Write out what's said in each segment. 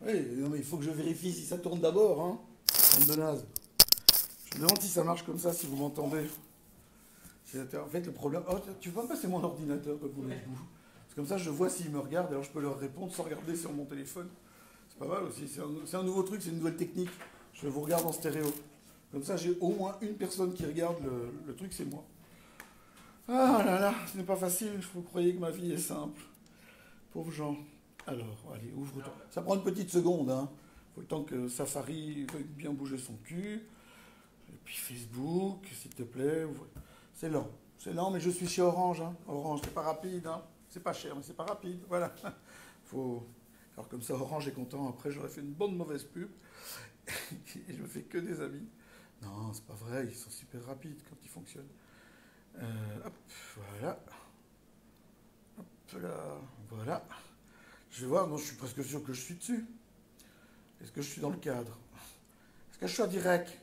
Oui, non, mais il faut que je vérifie si ça tourne d'abord, hein. Bande de naze. Je me demande si ça marche comme ça, si vous m'entendez. En fait, le problème. Oh, tu peux me passer mon ordinateur, comme vous voulez. C'est comme ça, je vois s'ils me regardent, alors je peux leur répondre sans regarder sur mon téléphone. C'est pas mal aussi. C'est un nouveau truc, c'est une nouvelle technique. Je vous regarde en stéréo. Comme ça, j'ai au moins une personne qui regarde le truc, c'est moi. Ah là là, ce n'est pas facile. Vous croyez que ma vie est simple. Pauvres gens. Alors, allez, ouvre-toi. Ça prend une petite seconde, hein. Faut le temps que Safari veuille bien bouger son cul. Et puis Facebook, s'il te plaît. C'est lent. C'est lent, mais je suis chez Orange, hein. Orange, c'est pas rapide, hein. C'est pas cher, mais c'est pas rapide. Voilà. Faut... Alors comme ça, Orange est content. Après, j'aurais fait une bonne mauvaise pub. Et je me fais que des amis. Non, c'est pas vrai. Ils sont super rapides quand ils fonctionnent. Hop, voilà. Hop là, voilà. Je vais voir, non, je suis presque sûr que je suis dessus. Est-ce que je suis dans le cadre? Est-ce que je suis en direct?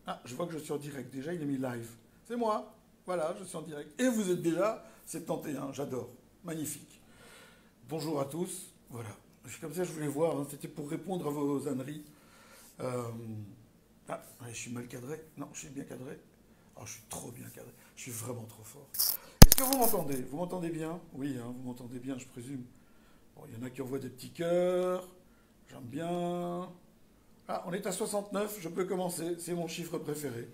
Ah, je vois que je suis en direct. Déjà, il est mis live. C'est moi. Voilà, je suis en direct. Et vous êtes déjà 71. J'adore. Magnifique. Bonjour à tous. Voilà. C'est comme ça que je voulais voir. Hein. C'était pour répondre à vos âneries. Euh... Ah, je suis mal cadré. Non, je suis bien cadré. Oh, je suis trop bien cadré. Je suis vraiment trop fort. Est-ce que vous m'entendez? Vous m'entendez bien? Oui, hein, vous m'entendez bien, je présume. Bon, il y en a qui envoient des petits cœurs. J'aime bien. Ah, on est à 69, je peux commencer. C'est mon chiffre préféré.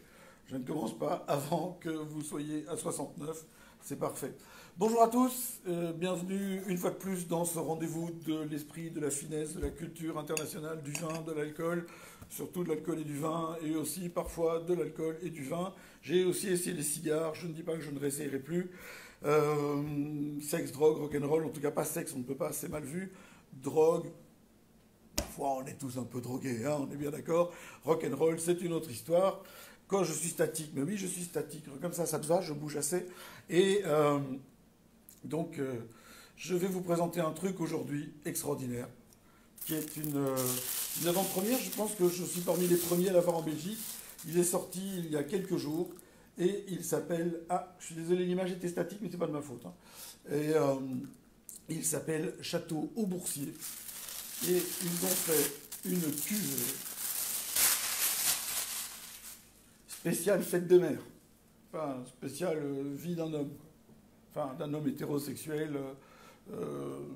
Je ne commence pas avant que vous soyez à 69. C'est parfait. Bonjour à tous, bienvenue une fois de plus dans ce rendez-vous de l'esprit, de la finesse, de la culture internationale, du vin, de l'alcool, surtout de l'alcool et du vin, et aussi parfois de l'alcool et du vin. J'ai aussi essayé les cigares, je ne dis pas que je ne réessayerai plus. Sexe, drogue, rock'n'roll, en tout cas pas sexe, on ne peut pas, c'est mal vu. Drogue, parfois on est tous un peu drogués, hein, on est bien d'accord. Rock'n'roll, c'est une autre histoire. Quand je suis statique, mais oui, je suis statique, comme ça te va, je bouge assez. Et donc, je vais vous présenter un truc aujourd'hui extraordinaire, qui est une avant-première. Je pense que je suis parmi les premiers à l'avoir en Belgique. Il est sorti il y a quelques jours et il s'appelle... Ah, je suis désolé, l'image était statique, mais c'est pas de ma faute. Hein. Et il s'appelle Château au Boursier. Et ils ont fait une cuvée spéciale fête de mer. Enfin, spéciale vie d'un homme. Enfin, d'un homme hétérosexuel,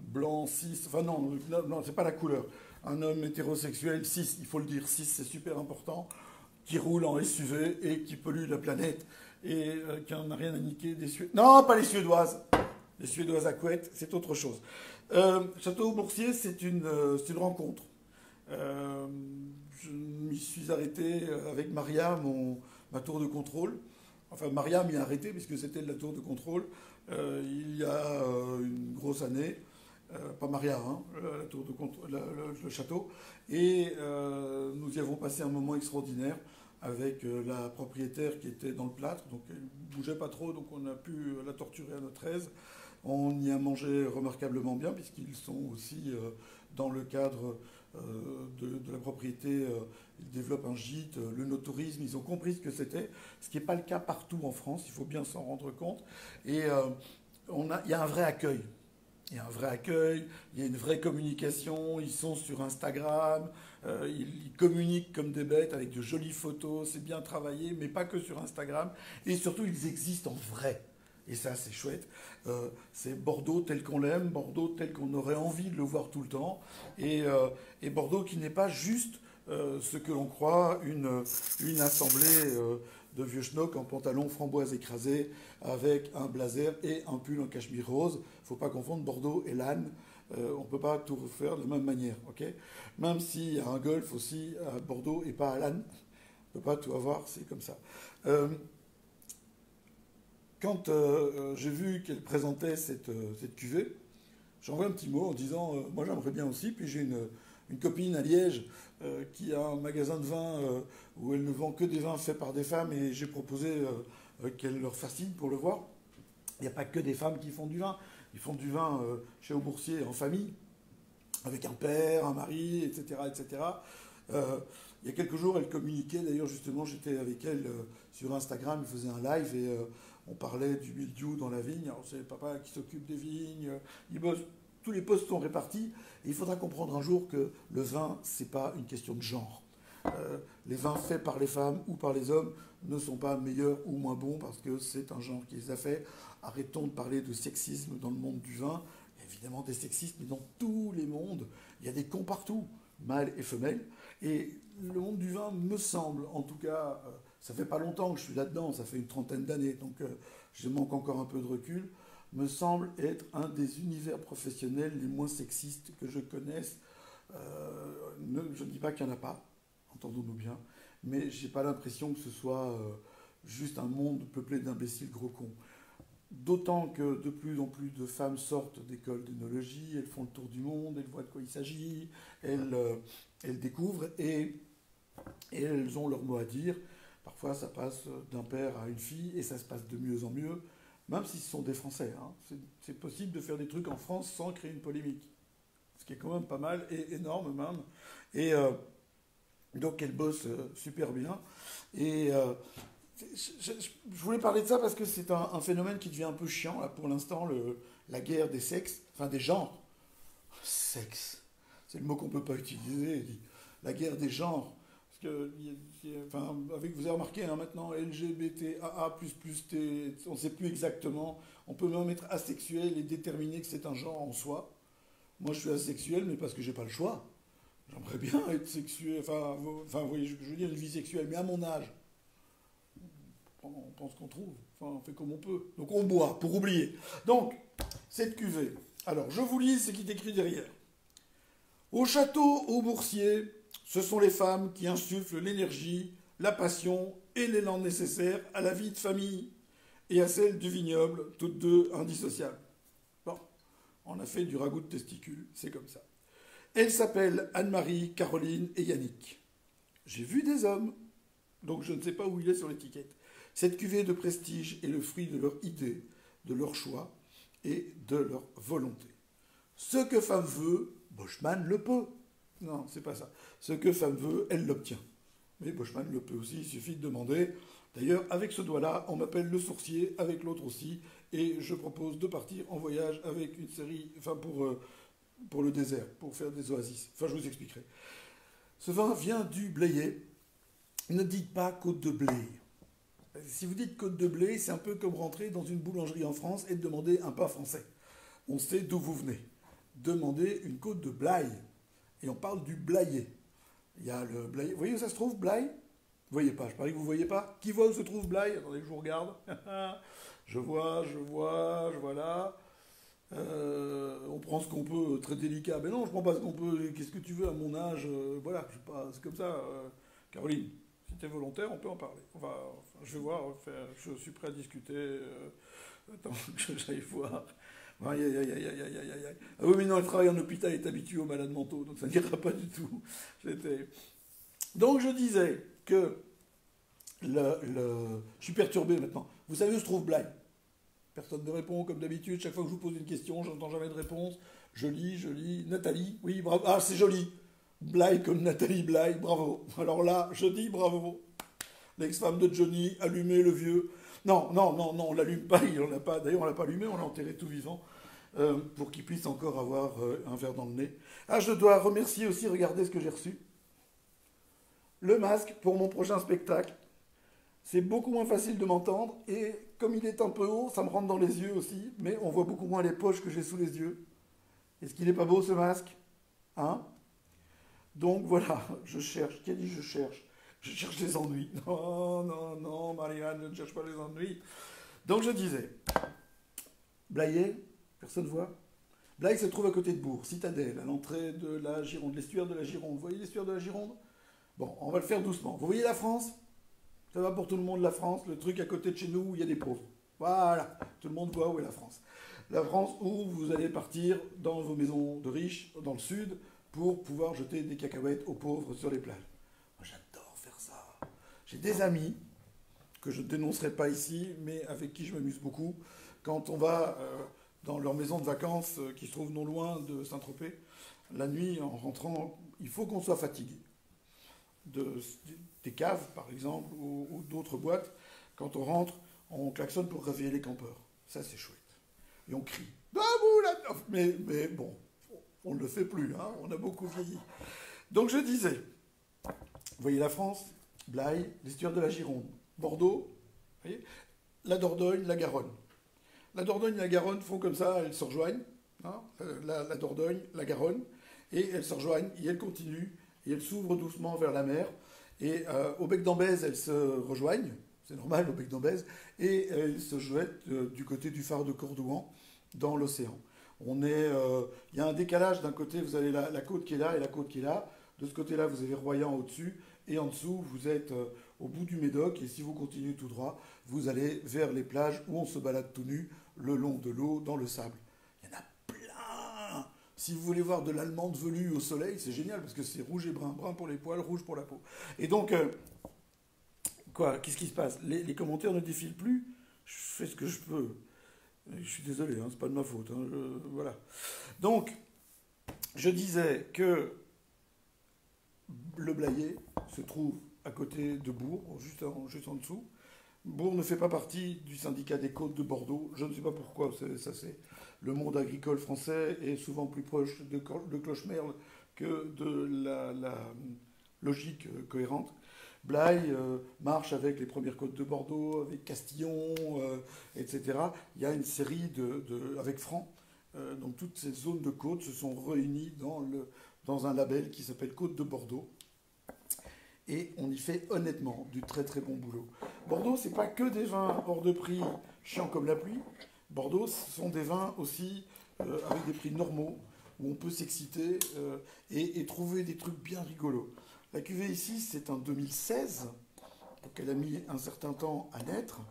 blanc, cis. Enfin, non, non, c'est pas la couleur. Un homme hétérosexuel, cis, il faut le dire, cis, c'est super important, qui roule en SUV et qui pollue la planète et qui n'en a rien à niquer des Suédoises. Non, pas les Suédoises. Les Suédoises à couette, c'est autre chose. Château-Boursier, c'est une rencontre. Je m'y suis arrêté avec Maria, ma tour de contrôle. Enfin, Maria m'y a arrêté puisque c'était la tour de contrôle il y a une grosse année. Pas Maria, hein, la tour de contrôle, le château. Et nous y avons passé un moment extraordinaire avec la propriétaire qui était dans le plâtre. Donc elle ne bougeait pas trop, donc on a pu la torturer à notre aise. On y a mangé remarquablement bien, puisqu'ils sont aussi dans le cadre de la propriété, ils développent un gîte, le no-tourisme, ils ont compris ce que c'était, ce qui n'est pas le cas partout en France, il faut bien s'en rendre compte. Et il y a un vrai accueil. Il y a un vrai accueil, il y a une vraie communication, ils sont sur Instagram, ils communiquent comme des bêtes avec de jolies photos, c'est bien travaillé, mais pas que sur Instagram. Et surtout, ils existent en vrai. Et ça, c'est chouette. C'est Bordeaux tel qu'on l'aime, Bordeaux tel qu'on aurait envie de le voir tout le temps. Et Bordeaux qui n'est pas juste ce que l'on croit, une assemblée de vieux schnocks en pantalon framboise écrasé avec un blazer et un pull en cachemire rose. Il ne faut pas confondre Bordeaux et l'âne. On ne peut pas tout refaire de la même manière. Okay, même s'il y a un golf aussi à Bordeaux et pas à l'âne, on ne peut pas tout avoir, c'est comme ça. Quand j'ai vu qu'elle présentait cette cuvée, j'ai envoyé un petit mot en disant moi j'aimerais bien aussi. Puis j'ai une copine à Liège qui a un magasin de vin où elle ne vend que des vins faits par des femmes et j'ai proposé qu'elle leur fascine pour le voir. Il n'y a pas que des femmes qui font du vin. Ils font du vin chez Auboursier en famille, avec un père, un mari, etc. etc. Il y a quelques jours, elle communiquait. D'ailleurs, justement, j'étais avec elle sur Instagram. Elle faisait un live et on parlait du mildiou dans la vigne. Alors, c'est papa qui s'occupe des vignes. Il bosse tous les postes sont répartis. Et il faudra comprendre un jour que le vin, c'est pas une question de genre. Les vins faits par les femmes ou par les hommes ne sont pas meilleurs ou moins bons parce que c'est un genre qui les a fait. Arrêtons de parler de sexisme dans le monde du vin. Il y a évidemment des sexismes, mais dans tous les mondes, il y a des cons partout, mâles et femelles. Et le monde du vin me semble, en tout cas, ça fait pas longtemps que je suis là-dedans, ça fait une trentaine d'années, donc je manque encore un peu de recul, me semble être un des univers professionnels les moins sexistes que je connaisse. Je ne dis pas qu'il n'y en a pas, entendons-nous bien, mais j'ai pas l'impression que ce soit juste un monde peuplé d'imbéciles gros cons. D'autant que de plus en plus de femmes sortent d'écoles d'œnologie, elles font le tour du monde, elles voient de quoi il s'agit, elles découvrent et elles ont leur mot à dire. Parfois ça passe d'un père à une fille et ça se passe de mieux en mieux, même si ce sont des Français. Hein. C'est possible de faire des trucs en France sans créer une polémique, ce qui est quand même pas mal et énorme même. Et donc elles bossent super bien. Et je voulais parler de ça parce que c'est un phénomène qui devient un peu chiant là, pour l'instant, la guerre des sexes, enfin des genres. Sexe, c'est le mot qu'on ne peut pas utiliser. La guerre des genres. Parce que, enfin, vous avez remarqué hein, maintenant, LGBT, AA, T, on ne sait plus exactement. On peut même être asexuel et déterminer que c'est un genre en soi. Moi, je suis asexuel, mais parce que j'ai pas le choix. J'aimerais bien être sexuel, enfin, vous voyez, je veux dire une vie sexuelle, mais à mon âge. On pense qu'on trouve, enfin on fait comme on peut. Donc on boit, pour oublier. Donc, cette cuvée. Alors, je vous lis ce qui est écrit derrière. Au château, au boursier, ce sont les femmes qui insufflent l'énergie, la passion et l'élan nécessaires à la vie de famille et à celle du vignoble, toutes deux indissociables. Bon, on a fait du ragoût de testicules, c'est comme ça. Elles s'appellent Anne-Marie, Caroline et Yannick. J'ai vu des hommes, donc je ne sais pas où il est sur l'étiquette. Cette cuvée de prestige est le fruit de leur idée, de leur choix et de leur volonté. Ce que femme veut, Boschmann le peut. Non, c'est pas ça. Ce que femme veut, elle l'obtient. Mais Boschmann le peut aussi, il suffit de demander. D'ailleurs, avec ce doigt-là, on m'appelle le sourcier, avec l'autre aussi, et je propose de partir en voyage avec une série, enfin pour le désert, pour faire des oasis. Enfin, je vous expliquerai. Ce vin vient du Blayais. Ne dites pas côte de blé. Si vous dites côte de blé, c'est un peu comme rentrer dans une boulangerie en France et demander un pain français. On sait d'où vous venez. Demandez une côte de Blaye. Et on parle du Blayais. Il y a le Blayais. Vous voyez où ça se trouve, Blaye? Vous voyez pas, je parie que vous ne voyez pas. Qui voit où se trouve Blaye? Attendez que je vous regarde. je vois là. On prend ce qu'on peut, très délicat. Mais non, je prends pas ce qu'on peut. Qu'est-ce que tu veux à mon âge? Voilà, je sais pas, c'est comme ça. Caroline, si tu es volontaire, on peut en parler. Je vais voir, je suis prêt à discuter. Attends, que j'aille voir. Aïe, aïe, aïe, aïe, aïe, aïe, aïe, aïe. Ah oui, mais non, elle travaille en hôpital, elle est habituée aux malades mentaux, donc ça n'ira pas du tout. Donc je disais que je suis perturbé maintenant. Vous savez où se trouve Blaye? Personne ne répond, comme d'habitude. Chaque fois que je vous pose une question, je n'entends jamais de réponse. Je lis. Nathalie, oui, bravo. Ah, c'est joli. Blaye comme Nathalie Blaye, bravo. Alors là, je dis bravo. L'ex-femme de Johnny, allumez le vieux. Non, on l'allume pas, il n'en a pas. D'ailleurs, on l'a pas allumé, on l'a enterré tout vivant pour qu'il puisse encore avoir un verre dans le nez. Ah, je dois remercier aussi, regardez ce que j'ai reçu. Le masque pour mon prochain spectacle. C'est beaucoup moins facile de m'entendre et comme il est un peu haut, ça me rentre dans les yeux aussi, mais on voit beaucoup moins les poches que j'ai sous les yeux. Est-ce qu'il n'est pas beau ce masque? Hein? Donc voilà, je cherche. Qui a dit je cherche? Je cherche les ennuis. Non, Marianne, je ne cherche pas les ennuis. Donc je disais, Blayais, personne voit? Blaye se trouve à côté de Bourg, Citadelle, à l'entrée de la Gironde, l'estuaire de la Gironde. Vous voyez l'estuaire de la Gironde? Bon, on va le faire doucement. Vous voyez la France? Ça va pour tout le monde, la France, le truc à côté de chez nous où il y a des pauvres. Voilà, tout le monde voit où est la France. La France où vous allez partir dans vos maisons de riches, dans le sud, pour pouvoir jeter des cacahuètes aux pauvres sur les plages. Moi, j'adore faire ça. J'ai des amis que je ne dénoncerai pas ici, mais avec qui je m'amuse beaucoup. Quand on va dans leur maison de vacances qui se trouve non loin de Saint-Tropez, la nuit, en rentrant, il faut qu'on soit fatigué. Des caves, par exemple, ou d'autres boîtes, quand on rentre, on klaxonne pour réveiller les campeurs. Ça, c'est chouette. Et on crie. Debout là. Mais bon, on ne le fait plus, hein, on a beaucoup vieilli. Donc je disais, vous voyez la France, Blaye, l'estuaire de la Gironde, Bordeaux, vous voyez, la Dordogne, la Garonne. La Dordogne et la Garonne font comme ça, elles se rejoignent, hein, la Dordogne, la Garonne, et elles se rejoignent, et elles continuent, et elles s'ouvrent doucement vers la mer. Et au bec d'Ambèze, elles se rejoignent, c'est normal au bec d'Ambèze, et elles se jettent du côté du phare de Cordouan dans l'océan. Il y a un décalage, d'un côté vous avez la côte qui est là et la côte qui est là, de ce côté-là vous avez Royan au-dessus, et en dessous vous êtes au bout du Médoc, et si vous continuez tout droit, vous allez vers les plages où on se balade tout nu, le long de l'eau, dans le sable. Il y en a plein. Si vous voulez voir de l'allemande velue au soleil, c'est génial, parce que c'est rouge et brun, brun pour les poils, rouge pour la peau. Et donc, qu'est-ce qui se passe? Les commentaires ne défilent plus, je fais ce que je peux. Je suis désolé, hein, c'est pas de ma faute. Hein, voilà. Donc, je disais que le Blayais se trouve à côté de Bourg, juste en dessous. Bourg ne fait pas partie du syndicat des côtes de Bordeaux. Je ne sais pas pourquoi, ça c'est le monde agricole français est souvent plus proche de Clochemerle que de la logique cohérente. Blaye marche avec les premières côtes de Bordeaux, avec Castillon, etc. Il y a une série avec Franc. Donc toutes ces zones de côtes se sont réunies dans un label qui s'appelle Côte de Bordeaux. Et on y fait honnêtement du très très bon boulot. Bordeaux, c'est pas que des vins hors de prix chiants comme la pluie. Bordeaux, ce sont des vins aussi avec des prix normaux, où on peut s'exciter et trouver des trucs bien rigolos. La cuvée ici, c'est un 2016, donc elle a mis un certain temps à naître.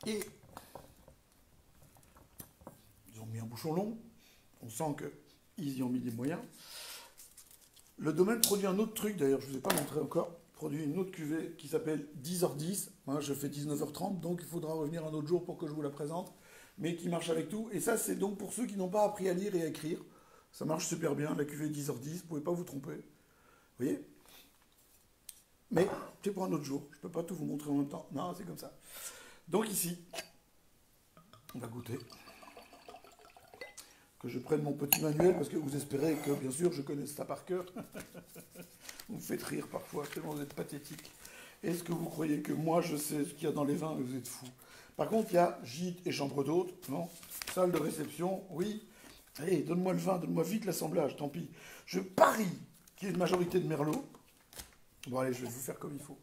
Et ils ont mis un bouchon long, on sent qu'ils y ont mis des moyens. Le domaine produit un autre truc, d'ailleurs, je ne vous ai pas montré encore, produit une autre cuvée qui s'appelle 10h10. Moi, je fais 19h30, donc il faudra revenir un autre jour pour que je vous la présente, mais qui marche avec tout. Et ça, c'est donc pour ceux qui n'ont pas appris à lire et à écrire. Ça marche super bien, la cuvée 10h10, vous ne pouvez pas vous tromper. Vous voyez? Mais c'est pour un autre jour, je ne peux pas tout vous montrer en même temps. Non, c'est comme ça. Donc ici, on va goûter. Que je prenne mon petit manuel, parce que vous espérez que, bien sûr, je connaisse ça par cœur. Vous me faites rire parfois, tellement vous êtes pathétique. Est-ce que vous croyez que moi, je sais ce qu'il y a dans les vins et vous êtes fous? Par contre, il y a gîte et chambre d'hôte, non? Salle de réception, oui. Allez, donne-moi le vin, donne-moi vite l'assemblage, tant pis. Je parie qu'il y a une majorité de Merlot. Bon, allez, je vais vous faire comme il faut.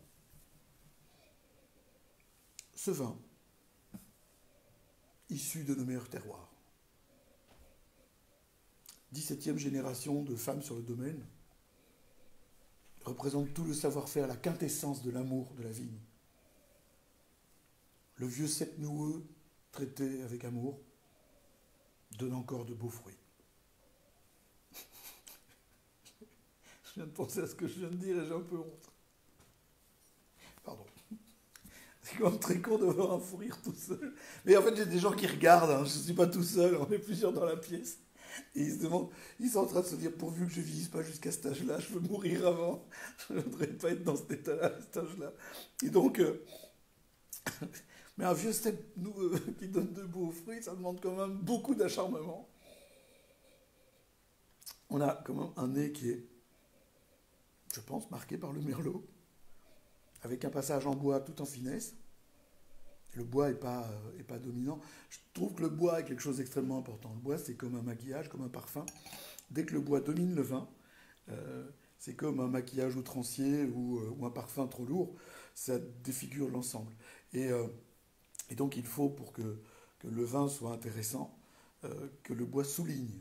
Ce vin, issu de nos meilleurs terroirs, 17e génération de femmes sur le domaine, représente tout le savoir-faire, la quintessence de l'amour de la vigne. Le vieux cep noueux, traité avec amour, donne encore de beaux fruits. Je viens de penser à ce que je viens de dire et j'ai un peu honte. Pardon. C'est quand même très con de voir un fou rire tout seul. Mais en fait, j'ai des gens qui regardent, hein. Je ne suis pas tout seul, on est plusieurs dans la pièce. Et ils se demandent, ils sont en train de se dire, pourvu que je ne vieillisse pas jusqu'à cet âge-là, je veux mourir avant. Je ne voudrais pas être dans cet état-là, à cet âge-là. Et donc, mais un vieux steppe qui donne de beaux fruits, ça demande quand même beaucoup d'acharnement. On a quand même un nez qui est, je pense, marqué par le merlot, avec un passage en bois tout en finesse. Le bois n'est pas dominant. Je trouve que le bois est quelque chose d'extrêmement important. Le bois, c'est comme un maquillage, comme un parfum. Dès que le bois domine le vin, c'est comme un maquillage outrancier ou un parfum trop lourd, ça défigure l'ensemble. Et donc il faut, pour que le vin soit intéressant, que le bois souligne,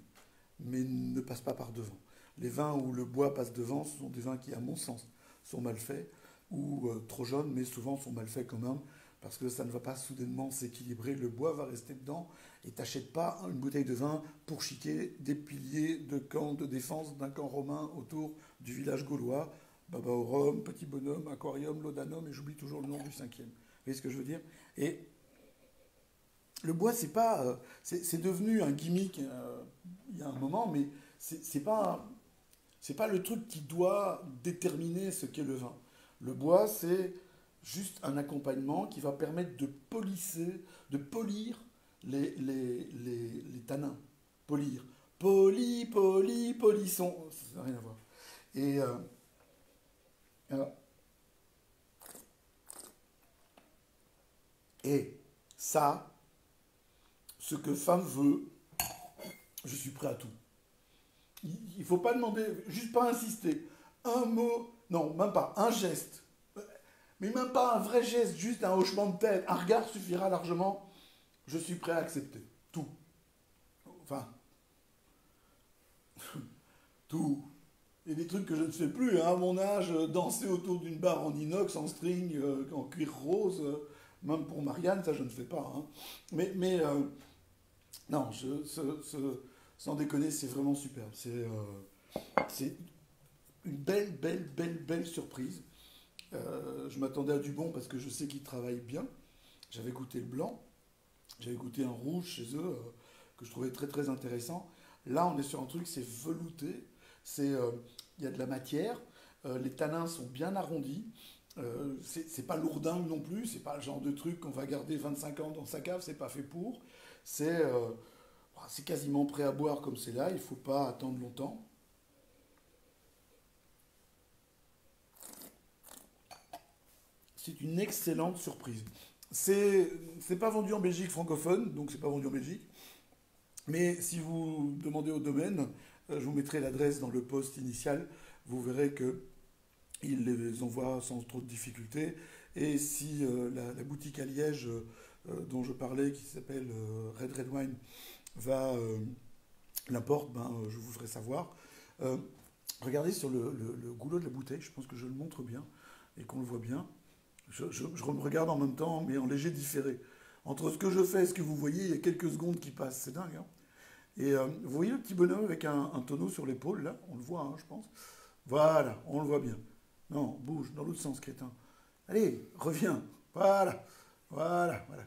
mais ne passe pas par devant. Les vins où le bois passe devant, ce sont des vins qui, à mon sens, sont mal faits, ou trop jaunes, mais souvent sont mal faits quand même, parce que ça ne va pas soudainement s'équilibrer, le bois va rester dedans, et t'achètes pas une bouteille de vin pour chiquer des piliers de camp de défense d'un camp romain autour du village gaulois, Baba au Rhum, Petit Bonhomme, Aquarium, Laudanum, et j'oublie toujours le nom du cinquième. Vous voyez ce que je veux dire? Et le bois, c'est pas, c'est devenu un gimmick il y a un moment, mais c'est pas le truc qui doit déterminer ce qu'est le vin. Le bois, c'est, juste un accompagnement qui va permettre de polir les tanins. Polir. Polisson. Ça n'a rien à voir. Et alors, et ça, ce que femme veut, je suis prêt à tout. Il ne faut pas demander, juste pas insister. Un mot, non, même pas, un geste. Mais même pas un vrai geste, juste un hochement de tête. Un regard suffira largement. Je suis prêt à accepter. Tout. Enfin, tout. Et des trucs que je ne fais plus. Hein. À mon âge, danser autour d'une barre en inox, en string, en cuir rose, même pour Marianne, ça je ne fais pas. Hein. Mais non, sans déconner, c'est vraiment superbe. C'est une belle surprise. Je m'attendais à du bon parce que je sais qu'ils travaillent bien. J'avais goûté le blanc, j'avais goûté un rouge chez eux que je trouvais très intéressant. Là, on est sur un truc, c'est velouté, il y a de la matière, les tanins sont bien arrondis. C'est pas lourdingue non plus, c'est pas le genre de truc qu'on va garder 25 ans dans sa cave, c'est pas fait pour. C'est quasiment prêt à boire comme c'est là, il faut pas attendre longtemps. C'est une excellente surprise. C'est pas vendu en Belgique francophone, donc c'est pas vendu en Belgique. Mais si vous demandez au domaine, je vous mettrai l'adresse dans le post initial, vous verrez que ils les envoient sans trop de difficultés. Et si la boutique à Liège dont je parlais, qui s'appelle Red Wine, l'importe, je vous ferai savoir. Regardez sur le goulot de la bouteille, je pense que je le montre bien et qu'on le voit bien. Je me regarde en même temps, mais en léger différé. Entre ce que je fais et ce que vous voyez, il y a quelques secondes qui passent. C'est dingue. Hein. Et vous voyez le petit bonhomme avec un tonneau sur l'épaule, là? On le voit, hein, je pense. Voilà, on le voit bien. Non, bouge, dans l'autre sens, crétin. Allez, reviens. Voilà,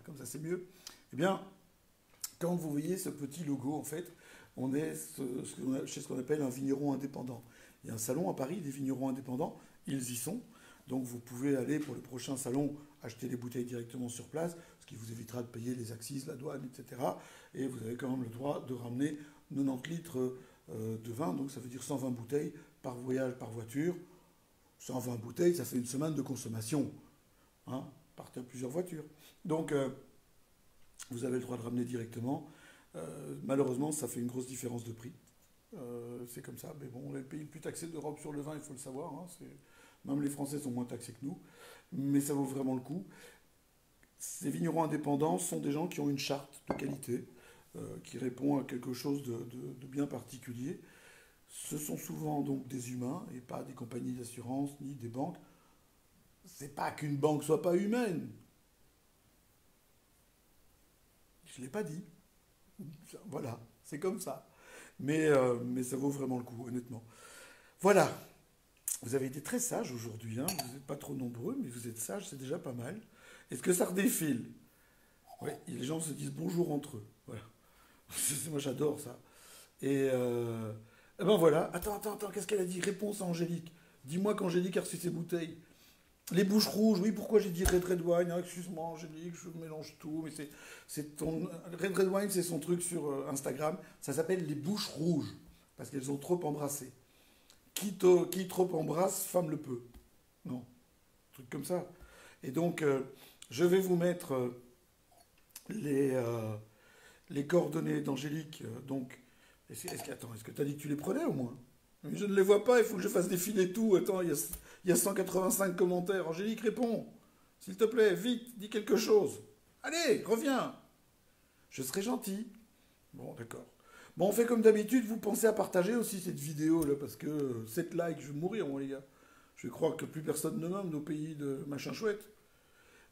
comme ça c'est mieux. Eh bien, quand vous voyez ce petit logo, en fait, on est chez ce qu'on appelle un vigneron indépendant. Il y a un salon à Paris des vignerons indépendants, ils y sont. Donc vous pouvez aller pour le prochain salon acheter les bouteilles directement sur place, ce qui vous évitera de payer les accises, la douane, etc. Et vous avez quand même le droit de ramener 90 litres de vin, donc ça veut dire 120 bouteilles par voyage, par voiture. 120 bouteilles, ça fait une semaine de consommation, hein, par plusieurs voitures. Donc vous avez le droit de ramener directement. Malheureusement, ça fait une grosse différence de prix. C'est comme ça, mais bon, on est le pays le plus taxé d'Europe sur le vin, il faut le savoir. Hein, même les Français sont moins taxés que nous, mais ça vaut vraiment le coup. Ces vignerons indépendants sont des gens qui ont une charte de qualité, qui répond à quelque chose de bien particulier. Ce sont souvent donc des humains et pas des compagnies d'assurance ni des banques. C'est pas qu'une banque soit pas humaine. Je ne l'ai pas dit. Voilà, c'est comme ça. Mais ça vaut vraiment le coup, honnêtement. Voilà. Vous avez été très sage aujourd'hui. Hein. Vous n'êtes pas trop nombreux, mais vous êtes sages, c'est déjà pas mal. Est-ce que ça redéfile? Oui, les gens se disent bonjour entre eux. Voilà. Moi, j'adore ça. Et ben voilà. Attends, qu'est-ce qu'elle a dit? Réponse à Angélique. Dis-moi qu'Angélique a reçu ses bouteilles. Les bouches rouges, oui, pourquoi j'ai dit Red Wine? Excuse-moi, Angélique, je mélange tout. Mais c'est ton... Red Wine, c'est son truc sur Instagram. Ça s'appelle les bouches rouges. Parce qu'elles ont trop embrassé. Qui trop embrasse, femme le peut. Non, un truc comme ça. Et donc, je vais vous mettre les coordonnées d'Angélique. Donc, est-ce que tu as dit que tu les prenais au moins? Mais je ne les vois pas, il faut que je fasse défiler tout. Attends, il y a 185 commentaires. Angélique, réponds. S'il te plaît, vite, dis quelque chose. Allez, reviens. Je serai gentil. Bon, d'accord. Bon, on fait comme d'habitude, vous pensez à partager aussi cette vidéo, là, parce que 7 likes, je vais mourir, moi, les gars. Je vais croire que plus personne ne m'aime, nos pays de machin chouette.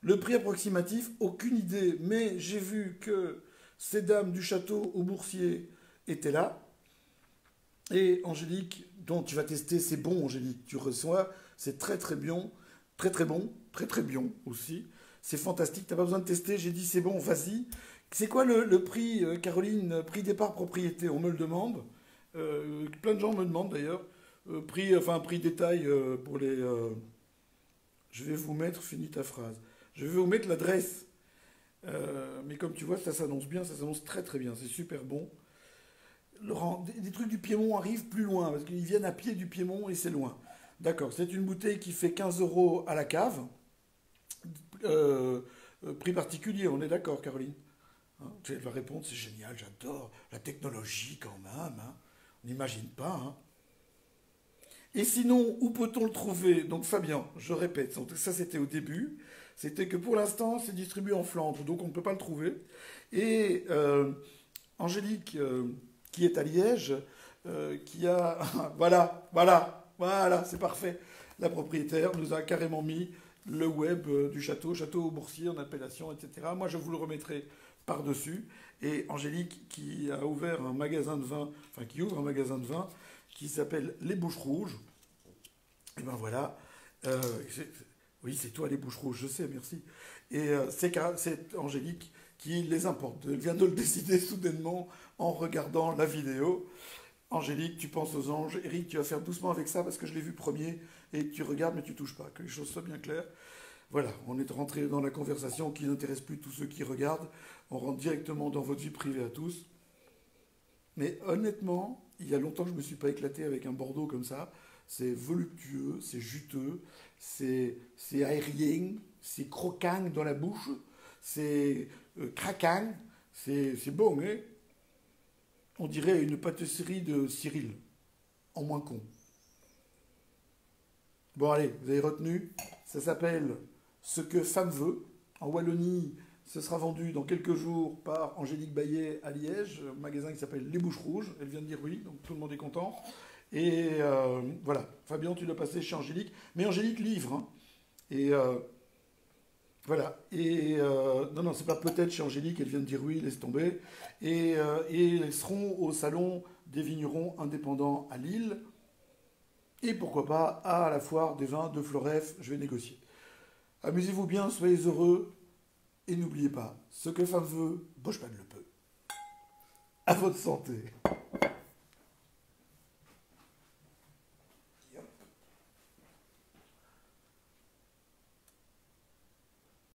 Le prix approximatif, aucune idée, mais j'ai vu que ces dames du château au Boursier étaient là. Et Angélique, dont tu vas tester, c'est bon, Angélique, tu reçois, c'est très bon, très bien aussi. C'est fantastique, t'as pas besoin de tester, j'ai dit c'est bon, vas-y. C'est quoi le prix, Caroline, prix départ propriété? On me le demande. Plein de gens me demandent d'ailleurs. Prix détail pour les... Je vais vous mettre, finis ta phrase. Je vais vous mettre l'adresse. Mais comme tu vois, ça s'annonce bien, ça s'annonce très très bien. C'est super bon. Laurent, des trucs du Piémont arrivent plus loin, parce qu'ils viennent à pied du Piémont et c'est loin. D'accord, c'est une bouteille qui fait 15 euros à la cave. Euh, Prix particulier, on est d'accord, Caroline? Hein, elle va répondre, c'est génial, j'adore la technologie quand même. Hein. On n'imagine pas. Hein. Et sinon, où peut-on le trouver? Donc Fabien, je répète, ça c'était au début. C'était que pour l'instant, c'est distribué en Flandre, donc on ne peut pas le trouver. Et Angélique, qui est à Liège, qui a... voilà, c'est parfait. La propriétaire nous a carrément mis le web du château, château Boursier en appellation, etc. Moi, je vous le remettrai par-dessus. Et Angélique, qui a ouvert un magasin de vin, enfin qui ouvre un magasin de vin, qui s'appelle Les Bouches Rouges. Et ben voilà. Euh, oui, c'est toi les Bouches Rouges, je sais, merci. Et c'est Angélique qui les importe. Elle vient de le décider soudainement en regardant la vidéo. Angélique, tu penses aux anges. Eric, tu vas faire doucement avec ça parce que je l'ai vu premier et tu regardes mais tu touches pas. Que les choses soient bien claires. Voilà, on est rentré dans la conversation qui n'intéresse plus tous ceux qui regardent. On rentre directement dans votre vie privée à tous. Mais honnêtement, il y a longtemps que je ne me suis pas éclaté avec un Bordeaux comme ça. C'est voluptueux, c'est juteux, c'est aérien, c'est croquant dans la bouche, c'est craquant, c'est bon, hein. On dirait une pâtisserie de Cyril, en moins con. Bon allez, vous avez retenu, ça s'appelle Ce que femme veut. En Wallonie, ce sera vendu dans quelques jours par Angélique Baillet à Liège, un magasin qui s'appelle Les Bouches Rouges. Elle vient de dire oui, donc tout le monde est content. Et voilà, Fabien, tu l'as passé chez Angélique. Mais Angélique livre. Hein. Et voilà. Et non, c'est pas peut-être chez Angélique, elle vient de dire oui, laisse tomber. Et elles seront au salon des vignerons indépendants à Lille. Et pourquoi pas à la foire des vins de Floref, je vais négocier. Amusez-vous bien, soyez heureux. Et n'oubliez pas, ce que femme veut, boche pas de le peu. À votre santé.